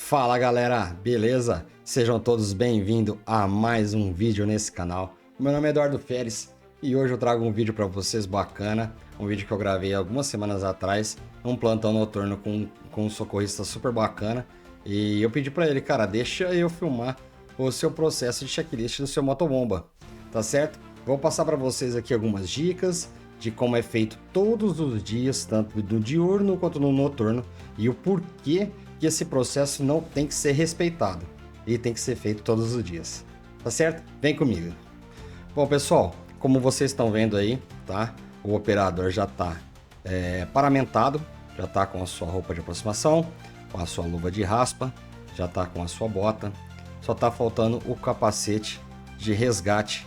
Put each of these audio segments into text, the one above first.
Fala galera, beleza? Sejam todos bem-vindos a mais um vídeo nesse canal. Meu nome é Eduardo Feres e hoje eu trago um vídeo para vocês bacana, um vídeo que eu gravei algumas semanas atrás, um plantão noturno com um socorrista super bacana, e eu pedi para ele, cara, deixa eu filmar o seu processo de checklist do seu motobomba, tá certo? Vou passar para vocês aqui algumas dicas de como é feito todos os dias, tanto no diurno quanto no noturno, e o porquê que esse processo não tem que ser respeitado e tem que ser feito todos os dias, tá certo? Vem comigo. Bom, pessoal, como vocês estão vendo aí, tá? O operador já está paramentado, já está com a sua roupa de aproximação, com a sua luva de raspa, já está com a sua bota, só está faltando o capacete de resgate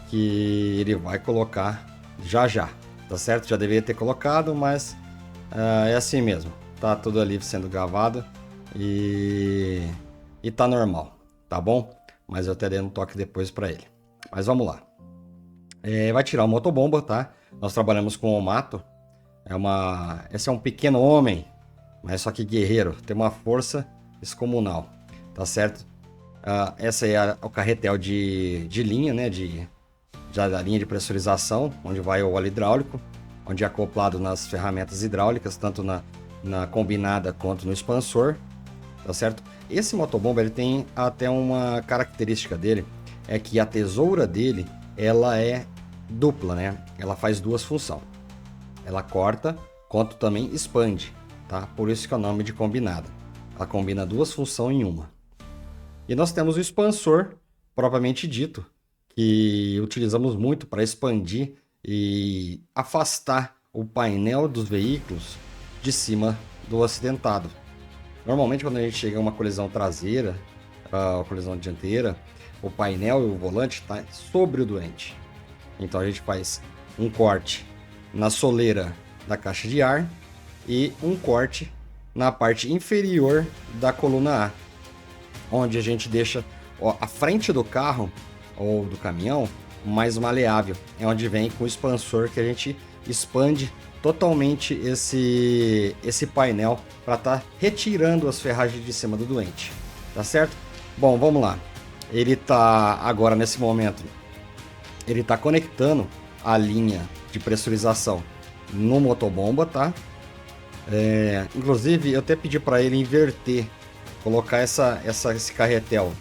que ele vai colocar já, tá certo? Já deveria ter colocado, mas é assim mesmo, tá tudo ali sendo gravado e tá normal, tá bom? Mas eu até dei um toque depois para ele. Mas vamos lá. Vai tirar o motobomba, tá? Nós trabalhamos com o Mato. Esse é um pequeno homem, mas só que guerreiro, tem uma força descomunal, tá certo? Essa é o carretel de linha, né? Da linha de pressurização, onde vai o óleo hidráulico, onde é acoplado nas ferramentas hidráulicas, tanto na combinada quanto no expansor, tá certo? Esse motobomba, ele tem até uma característica dele, é que a tesoura dele, ela é dupla, né? Ela faz duas funções. Ela corta, quanto também expande, tá? Por isso que é o nome de combinada. Ela combina duas funções em uma. E nós temos o expansor, propriamente dito, que utilizamos muito para expandir e afastar o painel dos veículos de cima do acidentado. Normalmente, quando a gente chega a uma colisão traseira, a colisão dianteira, o painel e o volante está sobre o doente. Então a gente faz um corte na soleira da caixa de ar e um corte na parte inferior da coluna A, onde a gente deixa a frente do carro ou do caminhão mais maleável. É onde vem com o expansor que a gente expande totalmente esse painel para estar retirando as ferragens de cima do doente, tá certo? Bom, vamos lá. Ele tá agora, nesse momento, ele tá conectando a linha de pressurização no motobomba, tá? Inclusive, eu até pedi para ele inverter, colocar esse carretel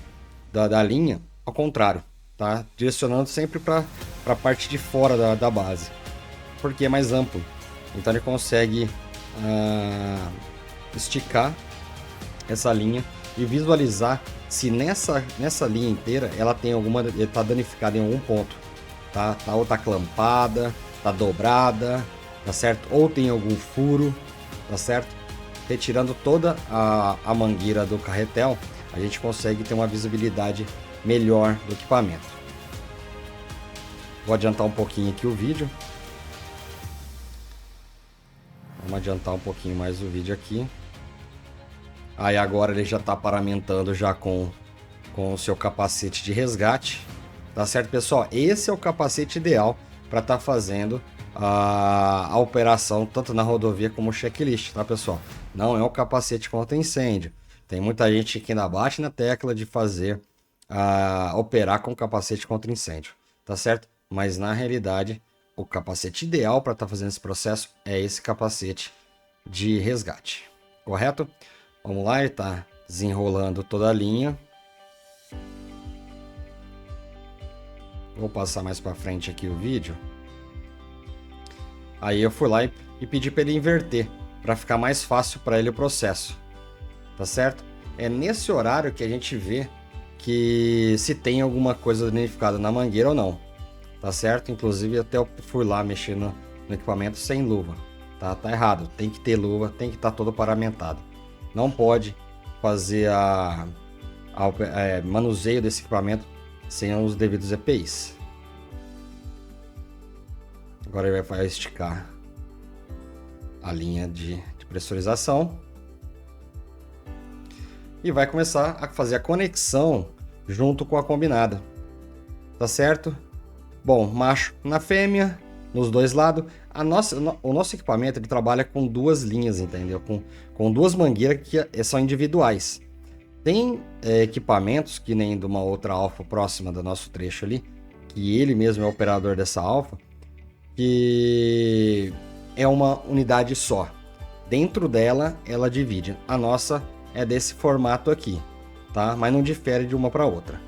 da linha ao contrário, tá? Direcionando sempre para a parte de fora da base, porque é mais amplo. Então ele consegue esticar essa linha e visualizar se nessa linha inteira ela está danificada em algum ponto, tá? Ou tá clampada, tá dobrada, tá certo? Ou tem algum furo, tá certo? Retirando toda a mangueira do carretel, a gente consegue ter uma visibilidade melhor do equipamento. Vou adiantar um pouquinho aqui o vídeo. Vamos adiantar um pouquinho mais o vídeo aqui. Aí agora ele já está paramentando já com o seu capacete de resgate. Tá certo, pessoal? Esse é o capacete ideal para estar fazendo a operação tanto na rodovia como checklist, tá, pessoal? Não é o capacete contra incêndio. Tem muita gente que ainda bate na tecla de fazer operar com capacete contra incêndio, tá certo? Mas na realidade, o capacete ideal para estar fazendo esse processo é esse capacete de resgate, correto? Vamos lá, ele está desenrolando toda a linha. Vou passar mais para frente aqui o vídeo. Aí eu fui lá e pedi para ele inverter, para ficar mais fácil para ele o processo, tá certo? É nesse horário que a gente vê que se tem alguma coisa danificada na mangueira ou não, tá certo? Inclusive até eu fui lá mexer no equipamento sem luva, tá errado, tem que ter luva, tem que estar todo paramentado. Não pode fazer manuseio desse equipamento sem os devidos EPIs. Agora ele vai esticar a linha de pressurização e vai começar a fazer a conexão junto com a combinada, tá certo? Bom, macho na fêmea, nos dois lados. O nosso equipamento ele trabalha com duas linhas, entendeu? Com duas mangueiras que são individuais. Tem equipamentos, que nem de uma outra alfa próxima do nosso trecho ali, que ele mesmo é o operador dessa alfa, que é uma unidade só. Dentro dela, ela divide. A nossa é desse formato aqui, tá? Mas não difere de uma para outra.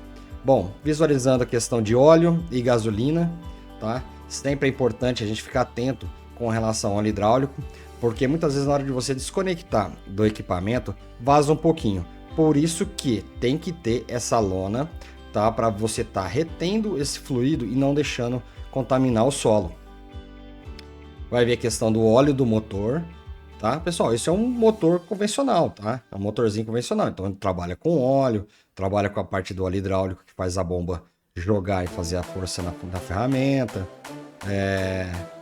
Bom, visualizando a questão de óleo e gasolina, tá? Sempre é importante a gente ficar atento com relação ao óleo hidráulico, porque muitas vezes na hora de você desconectar do equipamento, vaza um pouquinho. Por isso que tem que ter essa lona, tá? Para você estar retendo esse fluido e não deixando contaminar o solo. Vai ver a questão do óleo do motor, tá? Pessoal, esse é um motor convencional, tá? É um motorzinho convencional, então ele trabalha com óleo, trabalha com a parte do óleo hidráulico que faz a bomba jogar e fazer a força na ferramenta.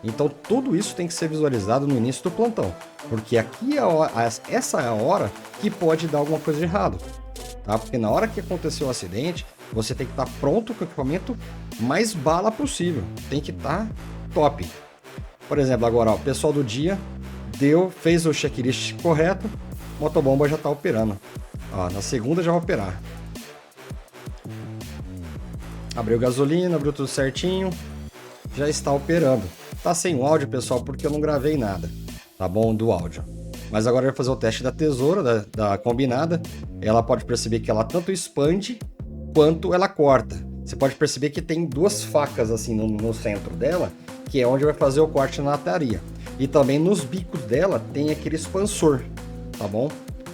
Então tudo isso tem que ser visualizado no início do plantão, porque aqui essa é a hora que pode dar alguma coisa de errado, tá? Porque na hora que aconteceu o acidente, você tem que estar pronto com o equipamento mais bala possível, tem que estar top. Por exemplo, agora ó, o pessoal do dia fez o checklist correto, motobomba já está operando. Ó, na segunda já vai operar. Abriu gasolina, abriu tudo certinho, já está operando. Tá sem o áudio, pessoal, porque eu não gravei nada, tá bom, do áudio. Mas agora eu vou fazer o teste da tesoura, da combinada. Ela pode perceber que ela tanto expande quanto ela corta. Você pode perceber que tem duas facas assim no centro dela, que é onde vai fazer o corte na lataria. E também nos bicos dela tem aquele expansor, tá bom?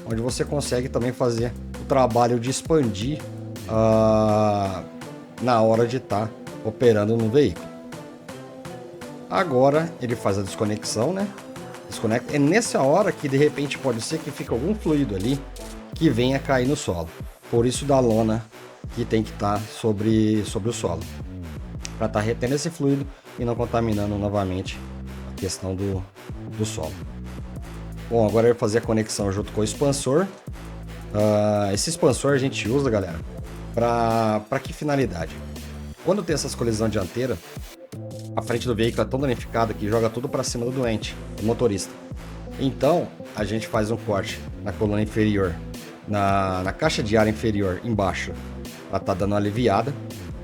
Onde você consegue também fazer o trabalho de expandir na hora de estar operando no veículo. Agora ele faz a desconexão, né? Desconecta. É nessa hora que de repente pode ser que fique algum fluido ali que venha cair no solo. Por isso da lona que tem que estar sobre o solo, para estar retendo esse fluido e não contaminando novamente a questão do solo. Bom, agora eu vou fazer a conexão junto com o expansor. Esse expansor a gente usa, galera, para que finalidade? Quando tem essas colisões dianteiras, a frente do veículo é tão danificada que joga tudo para cima do doente, do motorista. Então, a gente faz um corte na coluna inferior, na caixa de ar inferior embaixo, ela tá dando uma aliviada,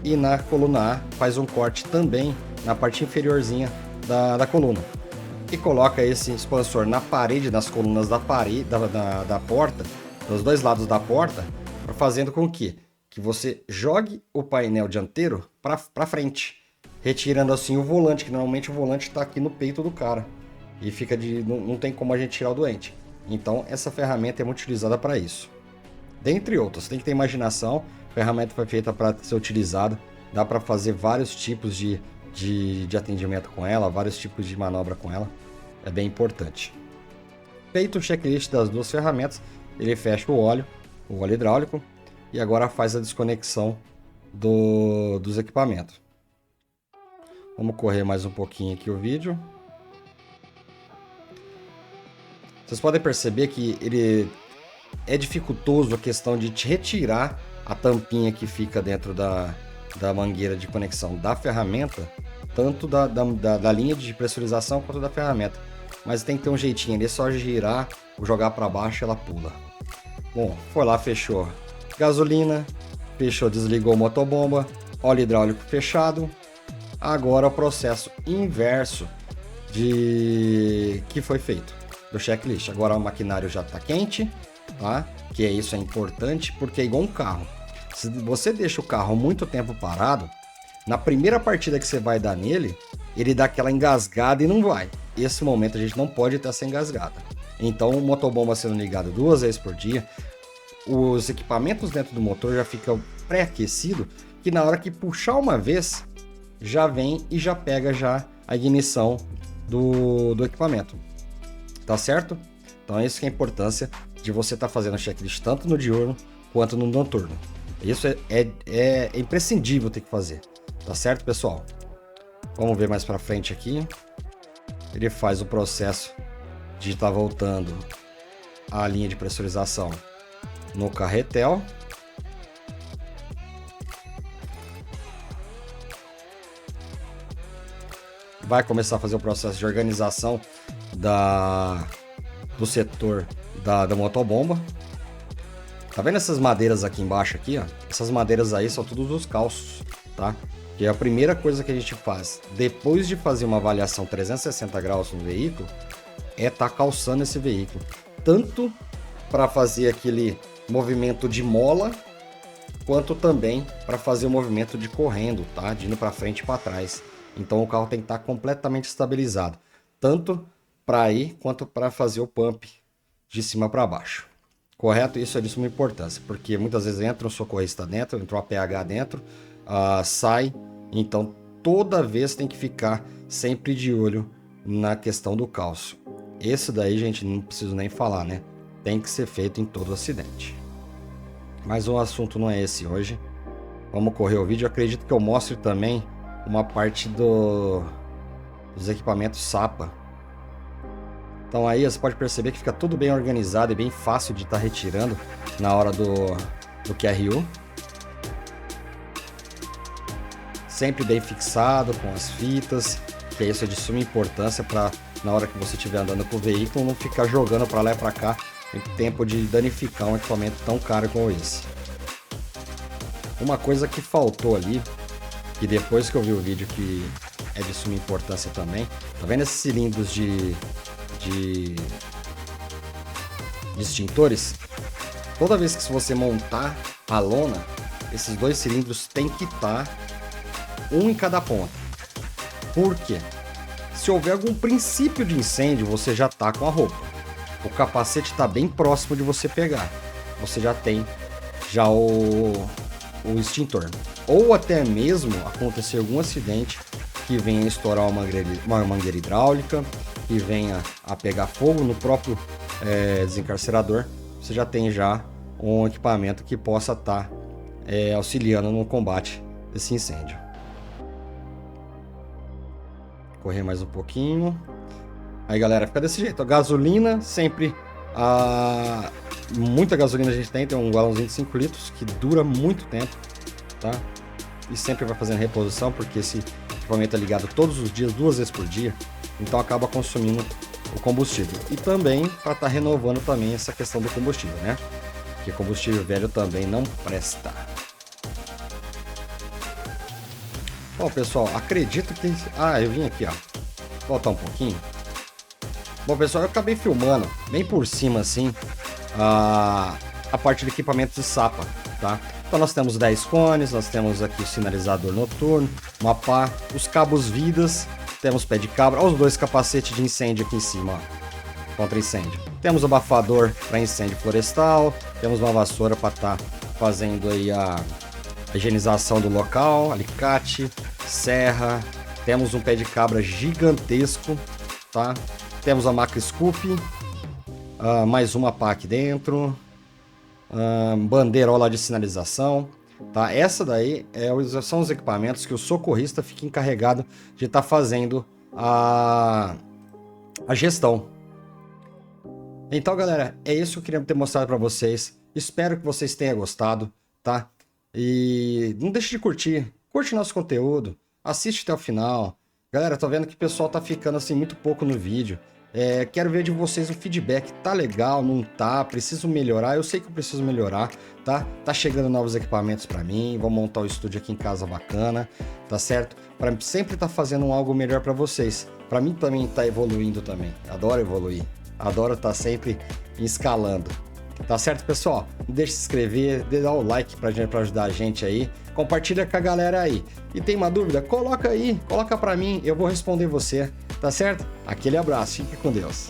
e na coluna A faz um corte também na parte inferiorzinha da coluna. E coloca esse expansor na parede, nas colunas da parede, da porta, dos dois lados da porta, fazendo com que você jogue o painel dianteiro para frente, retirando assim o volante, que normalmente o volante está aqui no peito do cara e fica não tem como a gente tirar o doente. Então essa ferramenta é muito utilizada para isso. Dentre outras, tem que ter imaginação. A ferramenta foi feita para ser utilizada, dá para fazer vários tipos de atendimento com ela, vários tipos de manobra com ela, é bem importante. Feito o checklist das duas ferramentas, ele fecha o óleo hidráulico, e agora faz a desconexão dos equipamentos. Vamos correr mais um pouquinho aqui o vídeo. Vocês podem perceber que ele é dificultoso a questão de retirar a tampinha que fica dentro da mangueira de conexão da ferramenta, tanto da linha de pressurização quanto da ferramenta. Mas tem que ter um jeitinho ali, é só girar, jogar para baixo, ela pula. Bom, foi lá, fechou gasolina, fechou, desligou a motobomba, óleo hidráulico fechado. Agora o processo inverso que foi feito do checklist. Agora o maquinário já está quente, tá? Que isso é importante, porque é igual um carro. Se você deixa o carro muito tempo parado, na primeira partida que você vai dar nele, ele dá aquela engasgada e não vai. Esse momento a gente não pode ter essa engasgada. Então, o motobomba sendo ligado 2 vezes por dia, os equipamentos dentro do motor já ficam pré-aquecido, que na hora que puxar uma vez, já vem e já pega já a ignição do equipamento. Tá certo? Então, isso que é a importância de você estar fazendo checklist tanto no diurno quanto no noturno. Isso é imprescindível ter que fazer. Tá certo, pessoal? Vamos ver mais para frente aqui. Ele faz o processo de estar voltando a linha de pressurização no carretel. Vai começar a fazer o processo de organização do setor da motobomba. Tá vendo essas madeiras aqui embaixo aqui, ó? Essas madeiras aí são todos os calços, tá? E a primeira coisa que a gente faz, depois de fazer uma avaliação 360 graus no veículo, é tá calçando esse veículo. Tanto para fazer aquele movimento de mola, quanto também para fazer o movimento de correndo, tá? De indo para frente e para trás. Então o carro tem que estar completamente estabilizado, tanto para ir quanto para fazer o pump de cima para baixo. Correto? Isso é de suma importância, porque muitas vezes entra um socorrista dentro, entra um APH dentro, sai, então toda vez tem que ficar sempre de olho na questão do calço. Esse daí, gente, não preciso nem falar, né? Tem que ser feito em todo acidente. Mas o assunto não é esse hoje. Vamos correr o vídeo. Eu acredito que eu mostre também uma parte dos equipamentos Sapa. Então aí você pode perceber que fica tudo bem organizado e bem fácil de estar retirando na hora do QRU. Sempre bem fixado com as fitas, que isso é de suma importância para na hora que você estiver andando com o veículo não ficar jogando para lá e para cá em tempo de danificar um equipamento tão caro como esse. Uma coisa que faltou ali, e depois que eu vi o vídeo que é de suma importância também, tá vendo esses cilindros de extintores? Toda vez que você montar a lona, esses dois cilindros tem que estar um em cada ponta. Por quê? Se houver algum princípio de incêndio, você já tá com a roupa. O capacete está bem próximo de você pegar. Você já tem o extintor. Ou até mesmo acontecer algum acidente que venha estourar uma mangueira hidráulica, que venha a pegar fogo no próprio desencarcerador, você já tem um equipamento que possa estar auxiliando no combate desse incêndio. Correr mais um pouquinho. Aí, galera, fica desse jeito. A gasolina sempre... muita gasolina a gente tem um galãozinho de 5 litros que dura muito tempo, tá? E sempre vai fazendo reposição, porque esse equipamento é ligado todos os dias, 2 vezes por dia, então acaba consumindo o combustível. E também para estar renovando também essa questão do combustível, né? Porque combustível velho também não presta. Bom, pessoal, acredito que... eu vim aqui, ó. Voltar um pouquinho. Bom, pessoal, eu acabei filmando bem por cima, assim, a parte de equipamentos de Sapa, tá? Então nós temos 10 cones, nós temos aqui o sinalizador noturno, uma pá, os cabos vidas, temos pé de cabra, olha os 2 capacetes de incêndio aqui em cima, ó, contra incêndio. Temos abafador para incêndio florestal, temos uma vassoura para estar fazendo aí a higienização do local, alicate, serra, temos um pé de cabra gigantesco, tá? Temos a maca scoop, mais uma pá aqui dentro, bandeirola de sinalização, tá? Essa daí são os equipamentos que o socorrista fica encarregado de estar fazendo a gestão. Então, galera, é isso que eu queria ter mostrado para vocês. Espero que vocês tenham gostado, tá? E não deixe de curte nosso conteúdo, assiste até o final. Galera, tô vendo que o pessoal tá ficando assim muito pouco no vídeo. Quero ver de vocês o feedback. Tá legal, não tá? Preciso melhorar. Eu sei que eu preciso melhorar, tá? Tá chegando novos equipamentos para mim. Vou montar o estúdio aqui em casa bacana, tá certo? Para sempre tá fazendo algo melhor para vocês. Para mim também tá evoluindo também. Adoro evoluir. Adoro tá sempre escalando. Tá certo, pessoal? Não deixe de se inscrever, dá o like pra ajudar a gente aí. Compartilha com a galera aí. E tem uma dúvida? Coloca aí, coloca pra mim, eu vou responder você. Tá certo? Aquele abraço, fique com Deus.